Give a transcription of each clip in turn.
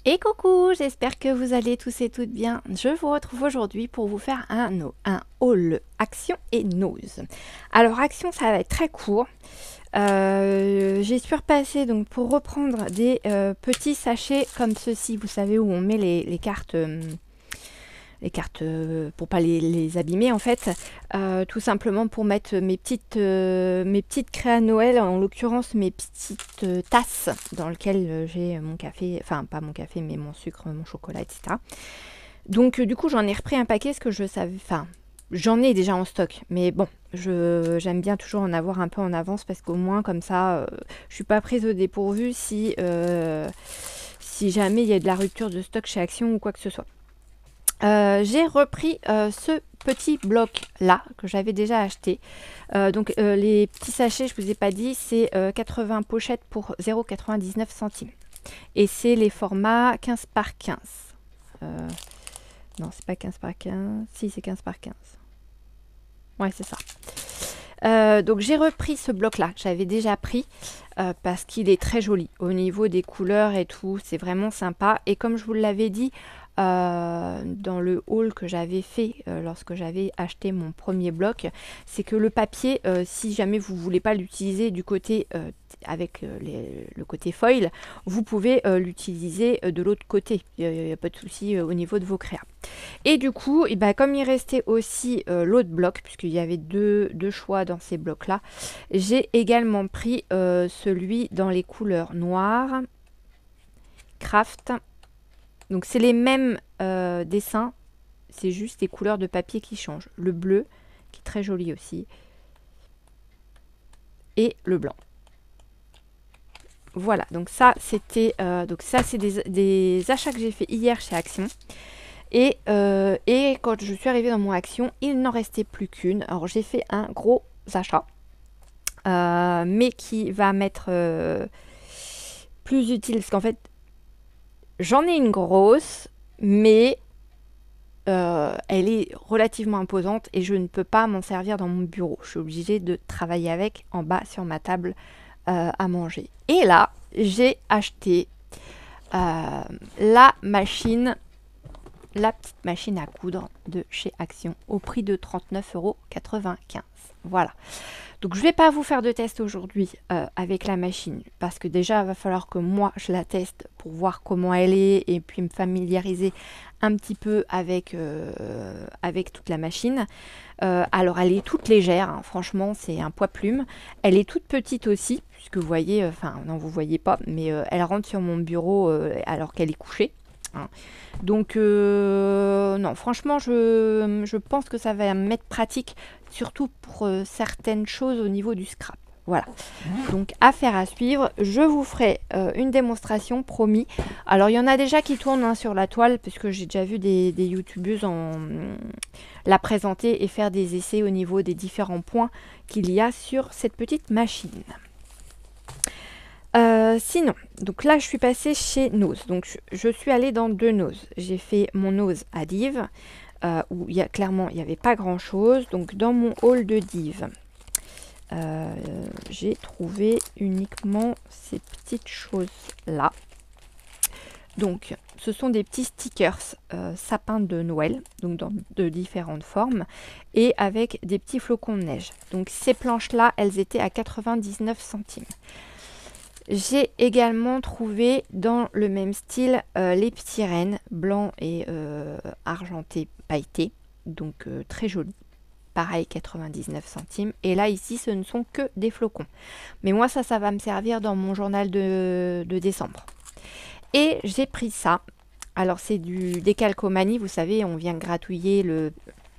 Et coucou, j'espère que vous allez tous et toutes bien. Je vous retrouve aujourd'hui pour vous faire un haul action et nose. Alors action, ça va être très court. J'ai surpassé donc pour reprendre des petits sachets comme ceci, vous savez où on met les cartes. Pour pas les abîmer en fait, tout simplement pour mettre mes petites craies à Noël, en l'occurrence mes petites tasses dans lesquelles j'ai mon café, enfin pas mon café mais mon sucre, mon chocolat, etc. Donc du coup j'en ai repris un paquet, ce que je savais, enfin j'en ai déjà en stock, mais bon, j'aime bien toujours en avoir un peu en avance parce qu'au moins comme ça, je suis pas prise au dépourvu si jamais il y a de la rupture de stock chez Action ou quoi que ce soit. J'ai repris ce petit bloc là que j'avais déjà acheté. Donc les petits sachets, je vous ai pas dit, c'est 80 pochettes pour 0,99 centimes. Et c'est les formats 15 par 15. Non, c'est pas 15 par 15. Si, c'est 15 par 15. Ouais, c'est ça. Donc j'ai repris ce bloc là que j'avais déjà pris parce qu'il est très joli au niveau des couleurs et tout, c'est vraiment sympa. Et comme je vous l'avais dit dans le haul que j'avais fait lorsque j'avais acheté mon premier bloc, c'est que le papier, si jamais vous voulez pas l'utiliser du côté avec le côté foil, vous pouvez l'utiliser de l'autre côté, il n'y a pas de souci au niveau de vos créas. Et du coup, et ben, comme il restait aussi l'autre bloc, puisqu'il y avait deux choix dans ces blocs là, j'ai également pris celui dans les couleurs noires, craft. Donc c'est les mêmes dessins, c'est juste les couleurs de papier qui changent. Le bleu, qui est très joli aussi, et le blanc. Voilà, donc ça c'était c'est des achats que j'ai fait hier chez Action. Et quand je suis arrivée dans mon Action, il n'en restait plus qu'une. Alors j'ai fait un gros achat, mais qui va m'être plus utile parce qu'en fait j'en ai une grosse, mais elle est relativement imposante et je ne peux pas m'en servir dans mon bureau. Je suis obligée de travailler avec en bas sur ma table à manger. Et là, j'ai acheté la petite machine à coudre de chez Action au prix de 39,95 €. Voilà. Donc je ne vais pas vous faire de test aujourd'hui avec la machine parce que déjà il va falloir que moi je la teste pour voir comment elle est et puis me familiariser un petit peu avec toute la machine. Alors elle est toute légère, hein, franchement c'est un poids plume. Elle est toute petite aussi puisque vous voyez, enfin non vous voyez pas, mais elle rentre sur mon bureau alors qu'elle est couchée. Hein. Donc non, franchement, je pense que ça va m'être pratique, surtout pour certaines choses au niveau du scrap. Voilà, donc affaire à suivre. Je vous ferai une démonstration, promis. Alors il y en a déjà qui tournent hein, sur la toile, puisque j'ai déjà vu des youtubeuses la présenter et faire des essais au niveau des différents points qu'il y a sur cette petite machine. Sinon, donc là je suis passée chez Nose. Donc je suis allée dans deux Nose. J'ai fait mon Nose à Div, où clairement il n'y avait pas grand chose. Donc dans mon haul de Div, j'ai trouvé uniquement ces petites choses là. Donc ce sont des petits stickers sapins de Noël, donc de différentes formes, et avec des petits flocons de neige. Donc ces planches là, elles étaient à 99 centimes. J'ai également trouvé dans le même style les petits rennes blancs et argentés pailletés, donc très jolis. Pareil, 99 centimes. Et là, ici, ce ne sont que des flocons. Mais moi, ça va me servir dans mon journal de décembre. Et j'ai pris ça. Alors, c'est du décalcomanie. Vous savez, on vient gratouiller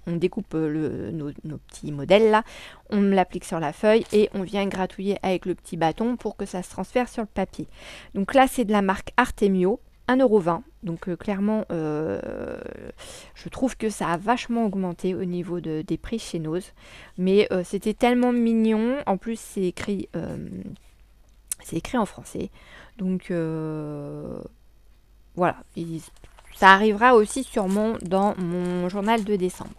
on découpe nos petits modèles là, on l'applique sur la feuille et on vient gratouiller avec le petit bâton pour que ça se transfère sur le papier. Donc là c'est de la marque Artemio, 1,20 €. Donc clairement je trouve que ça a vachement augmenté au niveau des prix chez Nose. Mais c'était tellement mignon, en plus c'est écrit en français. Donc voilà, ça arrivera aussi sûrement dans mon journal de décembre.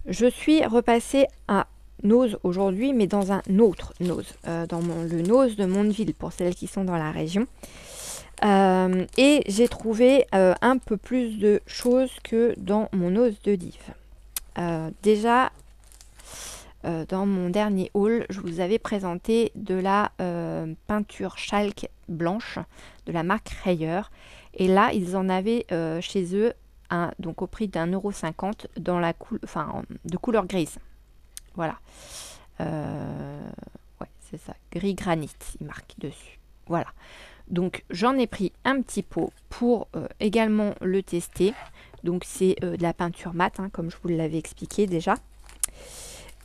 Je suis repassée à Nose aujourd'hui, mais dans un autre Nose, dans le Nose de Mondeville, pour celles qui sont dans la région. Et j'ai trouvé un peu plus de choses que dans mon ose de Div. Déjà, dans mon dernier haul, je vous avais présenté de la peinture chalk blanche de la marque Rayer. Et là, ils en avaient chez eux, donc au prix d'1,50 € dans la de couleur grise. Voilà. Ouais, c'est ça. Gris granit, il marque dessus. Voilà. Donc, j'en ai pris un petit pot pour également le tester. Donc, c'est de la peinture mat, hein, comme je vous l'avais expliqué déjà.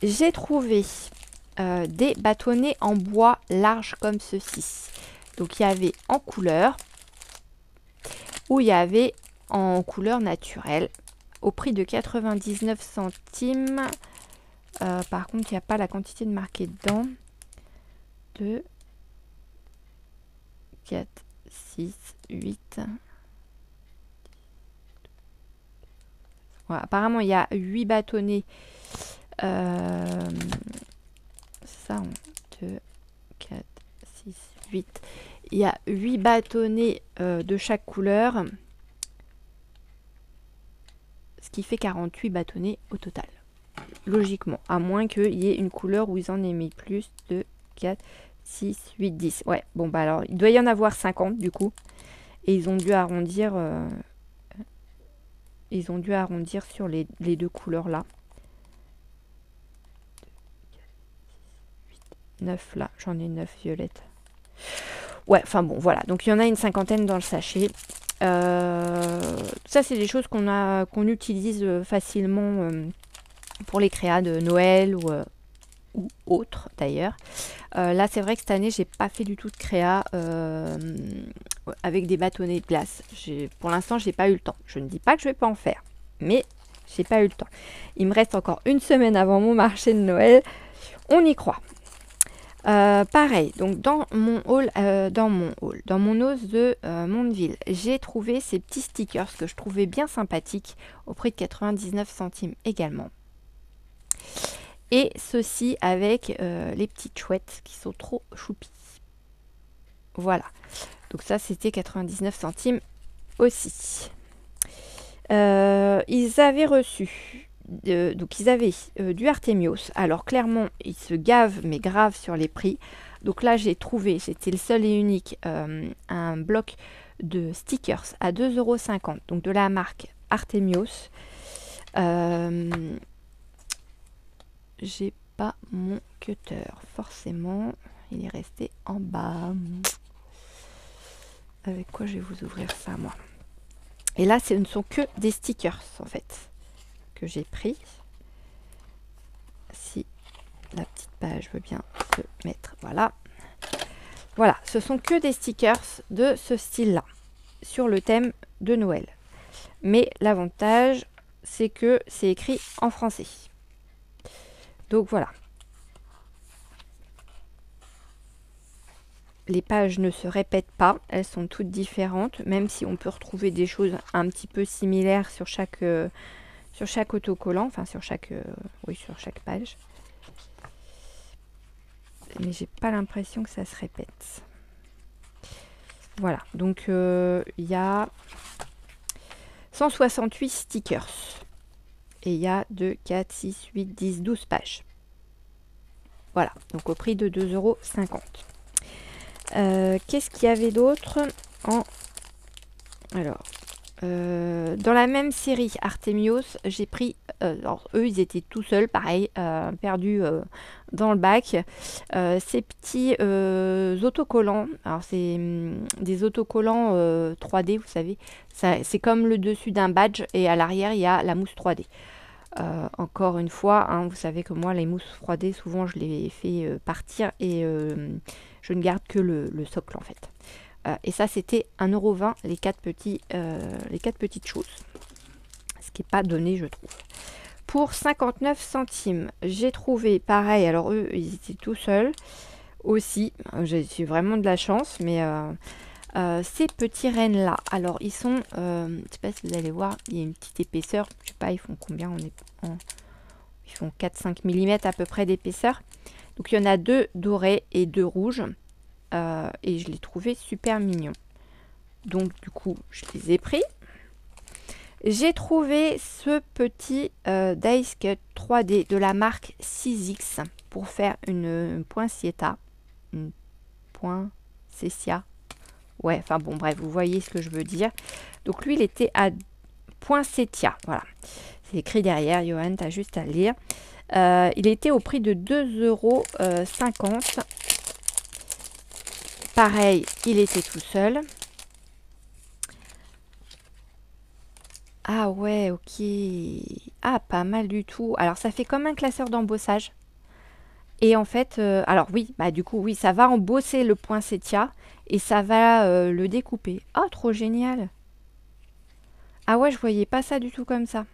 J'ai trouvé des bâtonnets en bois larges comme ceci. Donc, il y avait en couleur ou il y avait en couleur naturelle au prix de 99 centimes. Par contre, il n'y a pas la quantité de marqué dedans. 2, 4, 6, 8. Voilà, apparemment, il y a 8 bâtonnets. Ça, 2, 4, 6, 8. Il y a 8 bâtonnets de chaque couleur. Ce qui fait 48 bâtonnets au total. Logiquement. À moins qu'il y ait une couleur où ils en aient mis plus. 2, 4, 6, 8, 10. Ouais, bon, bah alors, il doit y en avoir 50 du coup. Et ils ont dû arrondir. Ils ont dû arrondir sur les deux couleurs là. 9 là, j'en ai 9 violettes. Ouais, enfin bon, voilà. Donc il y en a une cinquantaine dans le sachet. Ça, c'est des choses qu'on utilise facilement pour les créas de Noël ou autres d'ailleurs. Là, c'est vrai que cette année, j'ai pas fait du tout de créa avec des bâtonnets de glace. Pour l'instant, j'ai pas eu le temps. Je ne dis pas que je vais pas en faire, mais j'ai pas eu le temps. Il me reste encore une semaine avant mon marché de Noël. On y croit. Pareil, donc dans mon ose de Mondeville, j'ai trouvé ces petits stickers que je trouvais bien sympathiques au prix de 99 centimes également. Et ceci avec les petites chouettes qui sont trop choupies. Voilà, donc ça c'était 99 centimes aussi. Ils avaient reçu... donc ils avaient du Artemios. Alors clairement, ils se gavent, mais grave sur les prix. Donc là, j'ai trouvé, c'était le seul et unique, un bloc de stickers à 2,50 €. Donc de la marque Artemios. J'ai pas mon cutter, forcément. Il est resté en bas. Avec quoi je vais vous ouvrir ça, moi? Et là, ce ne sont que des stickers, en fait, que j'ai pris. Si la petite page veut bien se mettre, voilà. Voilà, ce sont que des stickers de ce style-là, sur le thème de Noël. Mais l'avantage, c'est que c'est écrit en français. Donc voilà. Les pages ne se répètent pas, elles sont toutes différentes, même si on peut retrouver des choses un petit peu similaires sur chaque autocollant, enfin sur chaque page. Mais j'ai pas l'impression que ça se répète. Voilà, donc il y a 168 stickers. Et il y a 2, 4, 6, 8, 10, 12 pages. Voilà, donc au prix de 2,50 €. Qu'est-ce qu'il y avait d'autre Alors, dans la même série Artemios, j'ai pris... alors, eux, ils étaient tout seuls, pareil, perdus dans le bac. Ces petits autocollants. Alors, c'est des autocollants 3D, vous savez. C'est comme le dessus d'un badge et à l'arrière, il y a la mousse 3D. Encore une fois, hein, vous savez que moi, les mousses 3D, souvent, je les fais partir et je ne garde que le socle, en fait. Et ça, c'était 1,20 € les 4 petites choses. Ce qui n'est pas donné, je trouve. Pour 59 centimes, j'ai trouvé, pareil, alors eux, ils étaient tout seuls aussi. J'ai eu vraiment de la chance, mais ces petits rennes-là, alors ils sont, je ne sais pas si vous allez voir, il y a une petite épaisseur. Je ne sais pas, ils font combien? Ils font 4-5 mm à peu près d'épaisseur. Donc il y en a 2 dorés et 2 rouges. Et je l'ai trouvé super mignon. Donc du coup, je les ai pris. J'ai trouvé ce petit Dice Cut 3D de la marque 6X pour faire une poinsettia. Une poinsettia. Ouais, enfin bon, bref, vous voyez ce que je veux dire. Donc lui, il était à poinsettia. Voilà. C'est écrit derrière, Johan, tu as juste à lire. Il était au prix de 2,50 €. Pareil, il était tout seul. Ah ouais, ok. Ah, pas mal du tout. Alors, ça fait comme un classeur d'embossage. Et en fait, alors oui, bah du coup, oui, ça va embosser le poinsettia et ça va le découper. Oh, trop génial. Ah ouais, je voyais pas ça du tout comme ça.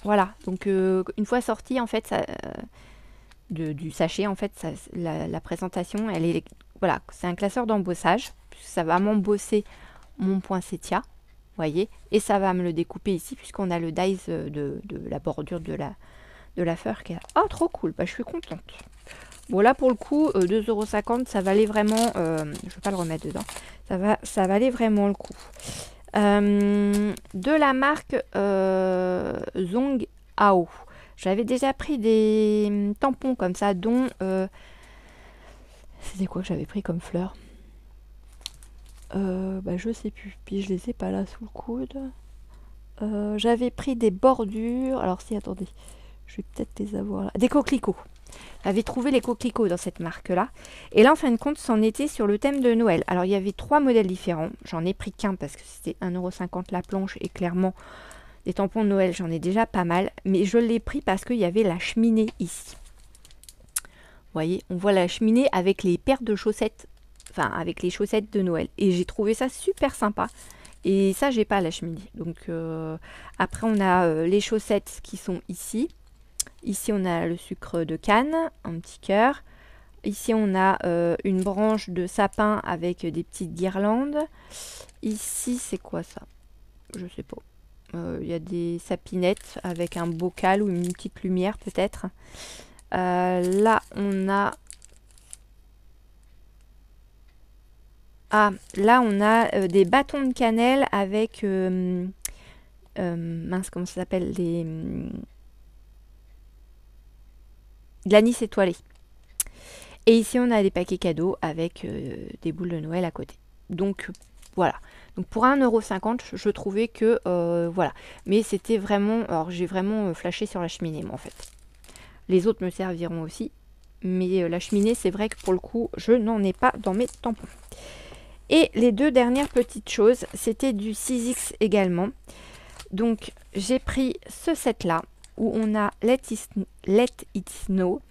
Voilà, donc une fois sorti, en fait, ça, du sachet, en fait, ça, la présentation, elle est, voilà, c'est un classeur d'embossage. Ça va m'embosser mon poinsettia, voyez, et ça va me le découper ici, puisqu'on a le dice de la bordure de la fleur qui est... Oh, trop cool, bah, je suis contente. Bon, là, pour le coup, 2,50 €, ça valait vraiment... je ne vais pas le remettre dedans. Ça valait vraiment le coup. De la marque Zhong Hao. J'avais déjà pris des tampons comme ça, dont... c'était quoi que j'avais pris comme fleur? Bah, je sais plus. Puis je les ai pas là sous le coude. J'avais pris des bordures. Alors si, attendez. Je vais peut-être les avoir là. Des coquelicots. J'avais trouvé les coquelicots dans cette marque-là. Et là, en fin de compte, c'en était sur le thème de Noël. Alors, il y avait 3 modèles différents. J'en ai pris qu'un parce que c'était 1,50 € la planche. Et clairement, des tampons de Noël, j'en ai déjà pas mal. Mais je l'ai pris parce qu'il y avait la cheminée ici. Vous voyez, on voit la cheminée avec les paires de chaussettes. Enfin, avec les chaussettes de Noël. Et j'ai trouvé ça super sympa. Et ça, j'ai pas la cheminée. Donc, après, on a les chaussettes qui sont ici. Ici, on a le sucre de canne, un petit cœur. Ici, on a une branche de sapin avec des petites guirlandes. Ici, c'est quoi ça? Je sais pas. Il y a des sapinettes avec un bocal ou une petite lumière peut-être. Là, on a... Ah, là, on a des bâtons de cannelle avec... mince, comment ça s'appelle? De l'anis étoilé. Et ici, on a des paquets cadeaux avec des boules de Noël à côté. Donc, voilà. Donc, pour 1,50 €, je trouvais que, voilà. Mais c'était vraiment... Alors, j'ai vraiment flashé sur la cheminée, moi, en fait. Les autres me serviront aussi. Mais la cheminée, c'est vrai que pour le coup, je n'en ai pas dans mes tampons. Et les 2 dernières petites choses, c'était du 6X également. Donc, j'ai pris ce set-là, où on a Let It Snow,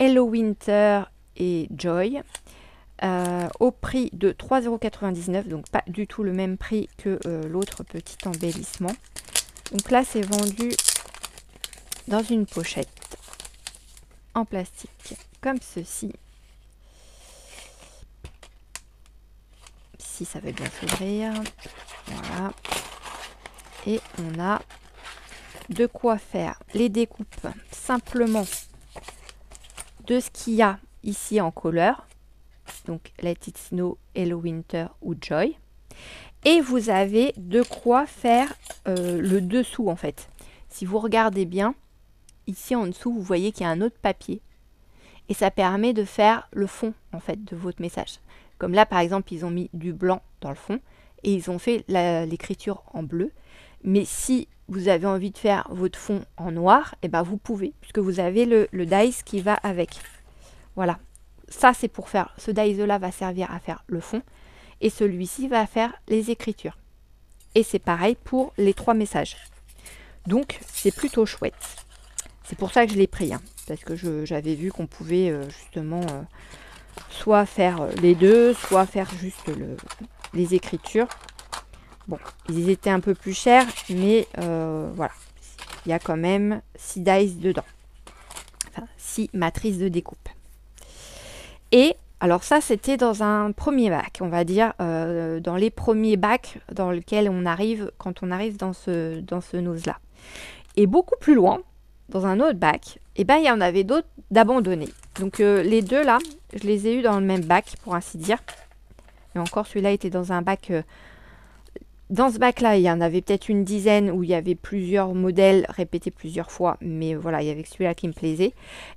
Hello Winter et Joy, au prix de 3,99 €, donc pas du tout le même prix que l'autre petit embellissement. Donc là, c'est vendu dans une pochette en plastique, comme ceci. Si ça veut bien s'ouvrir, voilà. Et on a de quoi faire les découpes simplement de ce qu'il y a ici en couleur. Donc Let It Snow, Hello Winter ou Joy. Et vous avez de quoi faire le dessous en fait. Si vous regardez bien, ici en dessous, vous voyez qu'il y a un autre papier. Et ça permet de faire le fond en fait de votre message. Comme là par exemple, ils ont mis du blanc dans le fond et ils ont fait l'écriture en bleu. Mais si vous avez envie de faire votre fond en noir, et ben vous pouvez, puisque vous avez le dice qui va avec. Voilà. Ça, c'est pour faire... Ce dice-là va servir à faire le fond. Et celui-ci va faire les écritures. Et c'est pareil pour les 3 messages. Donc, c'est plutôt chouette. C'est pour ça que je l'ai pris. Hein, parce que j'avais vu qu'on pouvait justement soit faire les deux, soit faire juste les écritures. Bon, ils étaient un peu plus chers, mais voilà. Il y a quand même 6 dice dedans. Enfin, 6 matrices de découpe. Et, alors ça, c'était dans un premier bac, on va dire, dans les premiers bacs dans lesquels on arrive, quand on arrive dans ce nose-là. Et beaucoup plus loin, dans un autre bac, et ben, il y en avait d'autres d'abandonnés. Donc, les deux là, je les ai eus dans le même bac, pour ainsi dire. Et encore, celui-là était dans un bac Dans ce bac-là, il y en avait peut-être une dizaine où il y avait plusieurs modèles répétés plusieurs fois, mais voilà, il y avait celui-là qui me plaisait.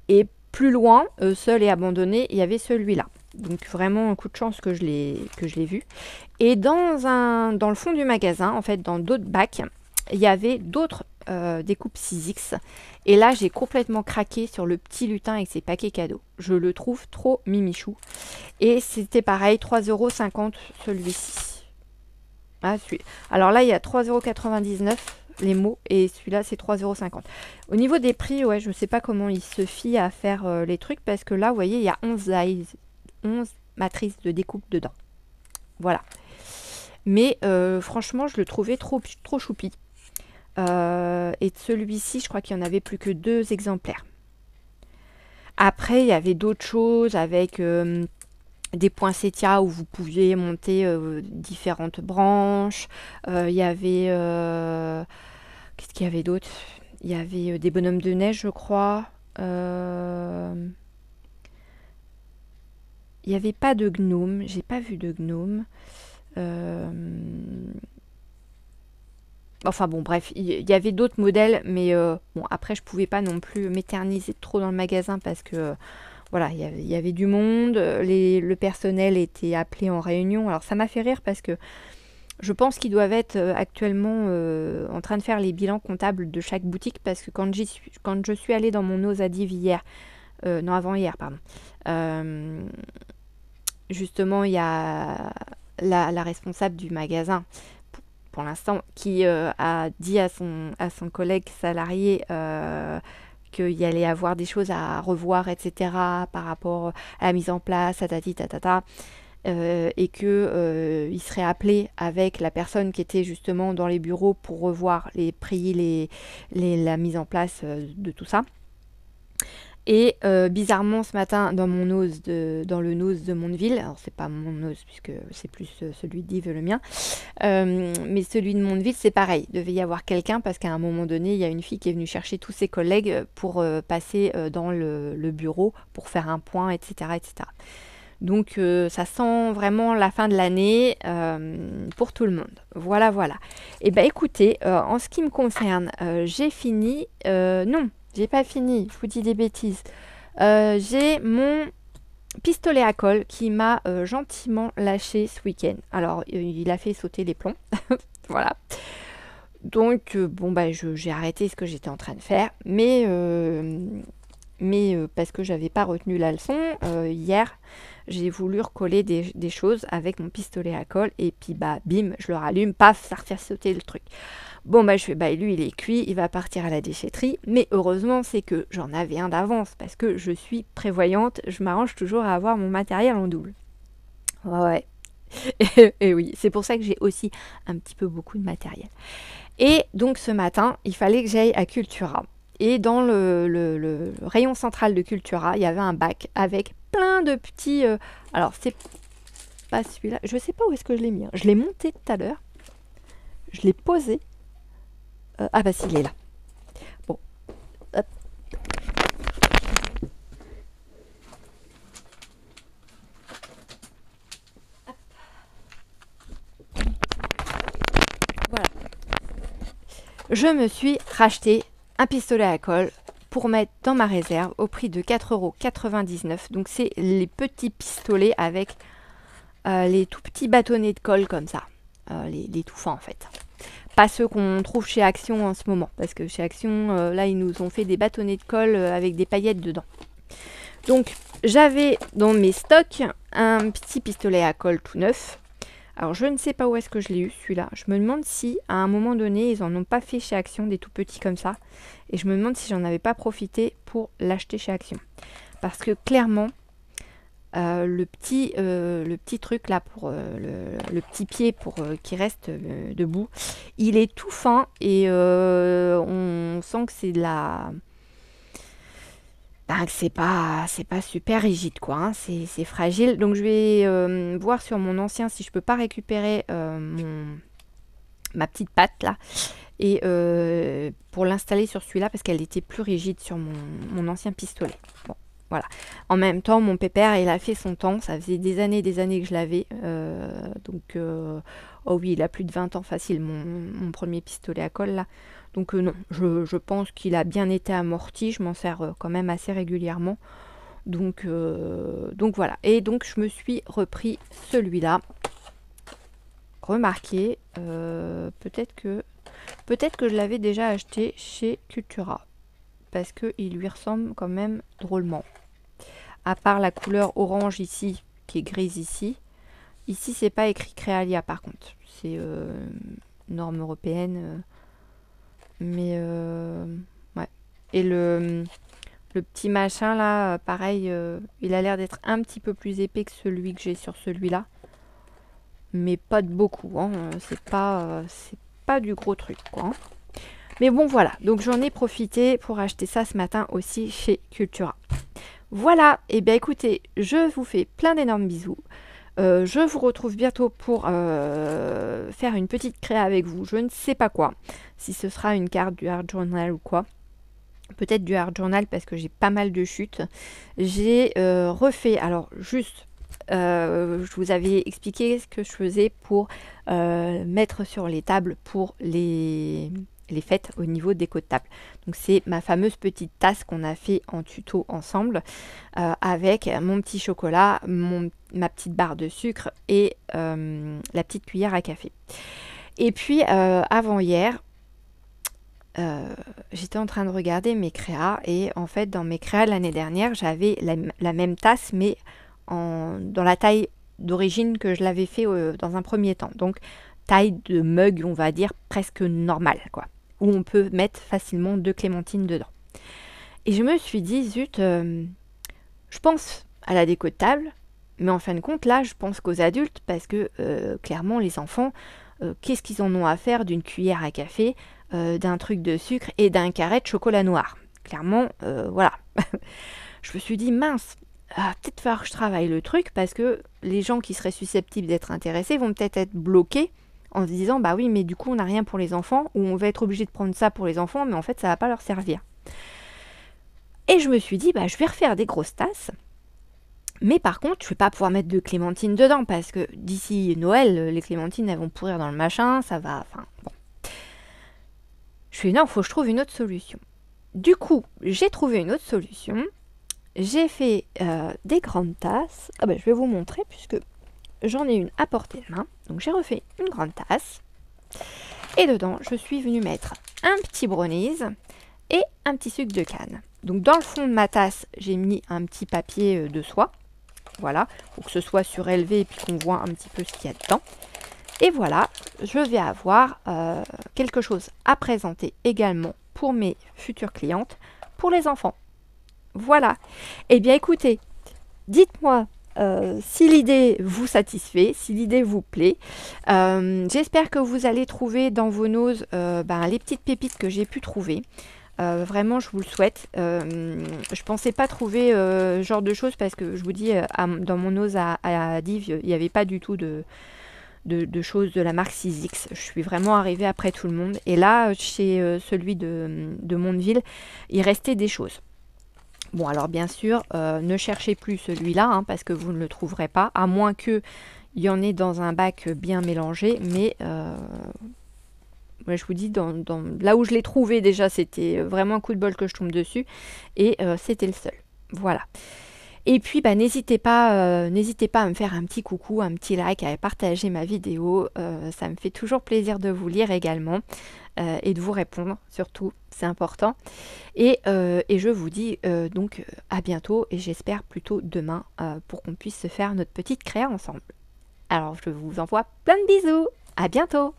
Et plus loin, seul et abandonné, il y avait celui-là. Donc vraiment un coup de chance que je l'ai vu. Et dans le fond du magasin, en fait, dans d'autres bacs, il y avait d'autres découpes 6X. Et là, j'ai complètement craqué sur le petit lutin avec ses paquets cadeaux. Je le trouve trop mimichou. Et c'était pareil, 3,50 € celui-ci. Ah, alors là, il y a 3,99 € les mots et celui-là, c'est 3,50 €. Au niveau des prix, ouais, je ne sais pas comment il se fie à faire les trucs parce que là, vous voyez, il y a 11 matrices de découpe dedans. Voilà. Mais franchement, je le trouvais trop choupi. Et celui-ci, je crois qu'il n'y en avait plus que 2 exemplaires. Après, il y avait d'autres choses avec des poinsettias où vous pouviez monter différentes branches. Il y avait... qu'est-ce qu'il y avait d'autre? Il y avait des bonhommes de neige, je crois. Il n'y avait pas de gnome. J'ai pas vu de gnome. Enfin bon, bref, il y avait d'autres modèles, mais bon, après, je pouvais pas non plus m'éterniser trop dans le magasin parce que voilà, il y avait du monde, le personnel était appelé en réunion. Alors ça m'a fait rire parce que je pense qu'ils doivent être actuellement en train de faire les bilans comptables de chaque boutique parce que quand je suis allée dans mon Osadive hier, non avant-hier, pardon, justement il y a la responsable du magasin pour l'instant qui a dit à son collègue salarié qu'il y allait avoir des choses à revoir, etc., par rapport à la mise en place, tatati tatata, et qu'il serait appelé avec la personne qui était justement dans les bureaux pour revoir les prix, la mise en place de tout ça. Et bizarrement ce matin dans le nose de Mondeville, alors c'est pas mon nose puisque c'est plus celui d'Yves le mien, mais celui de Mondeville c'est pareil, il devait y avoir quelqu'un parce qu'à un moment donné il y a une fille qui est venue chercher tous ses collègues pour passer dans le bureau pour faire un point, etc. etc. Donc ça sent vraiment la fin de l'année pour tout le monde. Voilà, voilà. Et ben écoutez, en ce qui me concerne, j'ai fini. Non, j'ai pas fini, je vous dis des bêtises. J'ai mon pistolet à colle qui m'a gentiment lâché ce week-end. Alors, il a fait sauter les plombs. Voilà. Donc, bon, bah, j'ai arrêté ce que j'étais en train de faire. Mais parce que j'avais pas retenu la leçon, hier, j'ai voulu recoller des choses avec mon pistolet à colle. Et puis, bah, bim, je le rallume, paf, ça refait sauter le truc. Bon, bah, je fais, bah, lui, il est cuit, il va partir à la déchetterie. Mais heureusement, c'est que j'en avais un d'avance parce que je suis prévoyante. Je m'arrange toujours à avoir mon matériel en double. Ouais. Et oui, c'est pour ça que j'ai aussi un petit peu beaucoup de matériel. Et donc, ce matin, il fallait que j'aille à Cultura. Et dans le rayon central de Cultura, il y avait un bac avec plein de petits... alors, c'est pas celui-là. Je sais pas où est-ce que je l'ai mis. Hein. Je l'ai monté tout à l'heure. Je l'ai posé. Ah bah si, il est là. Bon. Hop. Voilà. Je me suis racheté un pistolet à colle pour mettre dans ma réserve au prix de 4,99 €. Donc c'est les petits pistolets avec les tout petits bâtonnets de colle comme ça. Les tout fins en fait. Pas ceux qu'on trouve chez Action en ce moment. Parce que chez Action, là, ils nous ont fait des bâtonnets de colle avec des paillettes dedans. Donc, j'avais dans mes stocks un petit pistolet à colle tout neuf. Alors, je ne sais pas où est-ce que je l'ai eu, celui-là. Je me demande si, à un moment donné, ils en ont pas fait chez Action, des tout petits comme ça. Et je me demande si j'en avais pas profité pour l'acheter chez Action. Parce que, clairement... le petit truc là pour le petit pied pour qui reste debout, il est tout fin et on sent que c'est de la... Ben, c'est pas super rigide quoi, hein, c'est fragile. Donc je vais voir sur mon ancien si je peux pas récupérer ma petite patte là et pour l'installer sur celui-là parce qu'elle était plus rigide sur mon ancien pistolet. Bon. Voilà. En même temps, mon pépère, il a fait son temps. Ça faisait des années que je l'avais. Oh oui, il a plus de 20 ans facile, mon premier pistolet à colle, là. Donc non, je pense qu'il a bien été amorti. Je m'en sers quand même assez régulièrement. Donc voilà. Et donc, je me suis repris celui-là. Remarquez, peut-être que je l'avais déjà acheté chez Cultura. Parce qu'il lui ressemble quand même drôlement. À part la couleur orange ici, qui est grise ici. Ici, c'est pas écrit Créalia par contre. C'est norme européenne. Ouais. Et le petit machin là, pareil, il a l'air d'être un petit peu plus épais que celui que j'ai sur celui-là. Mais pas de beaucoup. Hein. C'est pas du gros truc, quoi. Hein. Mais bon, voilà. Donc, j'en ai profité pour acheter ça ce matin aussi chez Cultura. Voilà. Et bien, écoutez, je vous fais plein d'énormes bisous. Je vous retrouve bientôt pour faire une petite créa avec vous. Je ne sais pas quoi. Si ce sera une carte du Art Journal ou quoi. Peut-être du Art Journal parce que j'ai pas mal de chutes. J'ai refait, alors juste, je vous avais expliqué ce que je faisais pour mettre sur les tables pour les fêtes au niveau déco de table. Donc c'est ma fameuse petite tasse qu'on a fait en tuto ensemble avec mon petit chocolat, ma petite barre de sucre et la petite cuillère à café. Et puis avant hier, j'étais en train de regarder mes créas et en fait dans mes créas l'année dernière j'avais la même tasse mais dans la taille d'origine que je l'avais fait dans un premier temps. Donc taille de mug on va dire presque normale quoi. Où on peut mettre facilement 2 clémentines dedans. Et je me suis dit, zut, je pense à la déco de table, mais en fin de compte, là, je pense qu'aux adultes, parce que clairement, les enfants, qu'est-ce qu'ils en ont à faire d'une cuillère à café, d'un truc de sucre et d'un carré de chocolat noir. Clairement, voilà. Je me suis dit, mince, peut-être falloir que je travaille le truc, parce que les gens qui seraient susceptibles d'être intéressés vont peut-être être bloqués en se disant bah oui mais du coup on n'a rien pour les enfants ou on va être obligé de prendre ça pour les enfants mais en fait ça va pas leur servir. Et je me suis dit bah je vais refaire des grosses tasses mais par contre je vais pas pouvoir mettre de clémentines dedans parce que d'ici Noël les clémentines elles vont pourrir dans le machin, ça va, enfin bon. Je suis non, faut que je trouve une autre solution. Du coup j'ai trouvé une autre solution, j'ai fait des grandes tasses, je vais vous montrer puisque j'en ai une à portée de main. Donc j'ai refait une grande tasse. Et dedans, je suis venue mettre un petit brownies et un petit sucre de canne. Donc dans le fond de ma tasse, j'ai mis un petit papier de soie. Voilà, pour que ce soit surélevé et puis qu'on voit un petit peu ce qu'il y a dedans. Et voilà, je vais avoir quelque chose à présenter également pour mes futures clientes, pour les enfants. Voilà. Eh bien écoutez, dites-moi si l'idée vous satisfait, si l'idée vous plaît. J'espère que vous allez trouver dans vos noses les petites pépites que j'ai pu trouver. Vraiment, je vous le souhaite. Je pensais pas trouver ce genre de choses parce que je vous dis, dans mon nose à Div, il n'y avait pas du tout de choses de la marque 6X. Je suis vraiment arrivée après tout le monde. Et là, chez celui de Mondeville, il restait des choses. Bon, alors bien sûr, ne cherchez plus celui-là, hein, parce que vous ne le trouverez pas, à moins qu'il y en ait dans un bac bien mélangé. Mais je vous dis, là où je l'ai trouvé déjà, c'était vraiment un coup de bol que je tombe dessus. Et c'était le seul. Voilà. Et puis, n'hésitez pas à me faire un petit coucou, un petit like, à partager ma vidéo. Ça me fait toujours plaisir de vous lire également. Et de vous répondre, surtout, c'est important. Et je vous dis donc à bientôt, et j'espère plutôt demain, pour qu'on puisse se faire notre petite créa ensemble. Alors, je vous envoie plein de bisous. À bientôt!